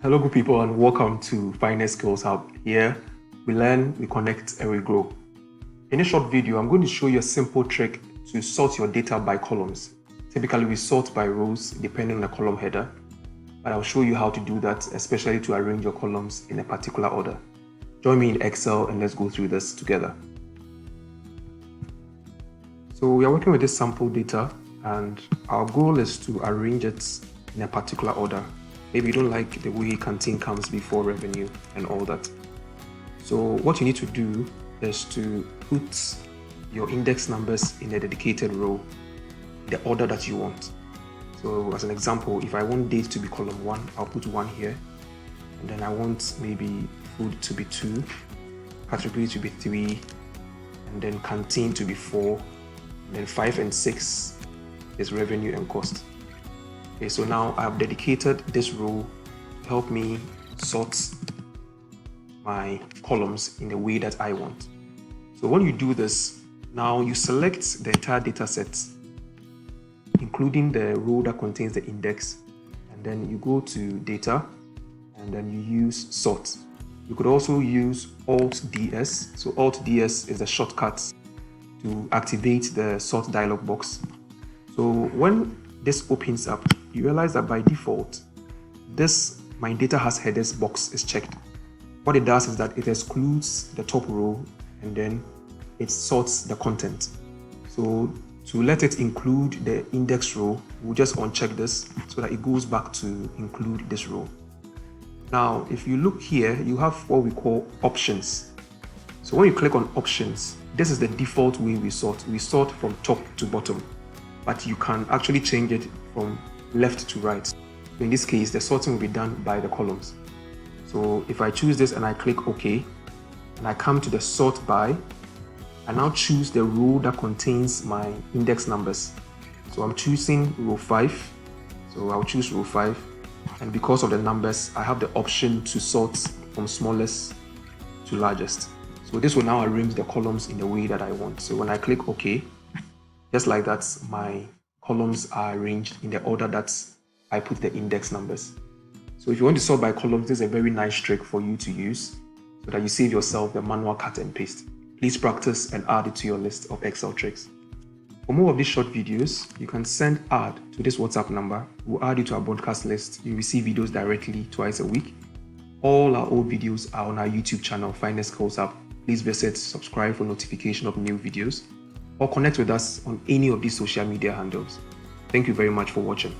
Hello, good people, and welcome to Finance Skills Hub. Here, we learn, we connect, and we grow. In this short video, I'm going to show you a simple trick to sort your data by columns. Typically, we sort by rows depending on the column header, but I'll show you how to do that, especially to arrange your columns in a particular order. Join me in Excel and let's go through this together. So we are working with this sample data, and our goal is to arrange it in a particular order. Maybe you don't like the way canteen comes before revenue and all that. So what you need to do is to put your index numbers in a dedicated row, the order that you want. So as an example, if I want date to be column 1, I'll put 1 here. And then I want maybe food to be 2, category to be 3, and then canteen to be 4, and then 5 and 6 is revenue and cost. Okay, so now I've dedicated this row to help me sort my columns in the way that I want. So when you do this, now you select the entire data set, including the row that contains the index, and then you go to data, and then you use sort. You could also use Alt-DS. So Alt-DS is a shortcut to activate the sort dialog box. So when this opens up, you realize that by default, this my data has headers box is checked. What it does is that it excludes the top row and then it sorts the content. So to let it include the index row, we'll just uncheck this so that it goes back to include this row. Now, if you look here, you have what we call options. So when you click on options, this is the default way we sort. We sort from top to bottom, but you can actually change it from left to right. In this case, the sorting will be done by the columns. So if I choose this and I click OK, and I come to the sort by, I now choose the row that contains my index numbers. So I'm choosing row 5. So I'll choose row 5. And because of the numbers, I have the option to sort from smallest to largest. So this will now arrange the columns in the way that I want. So when I click OK, just like that, my columns are arranged in the order that I put the index numbers. So if you want to sort by columns, this is a very nice trick for you to use so that you save yourself the manual cut and paste. Please practice and add it to your list of Excel tricks. For more of these short videos, you can send ad to this WhatsApp number. We'll add you to our broadcast list. You receive videos directly twice a week. All our old videos are on our YouTube channel, Finance Skills Hub. Please visit, subscribe for notification of new videos, or connect with us on any of these social media handles. Thank you very much for watching.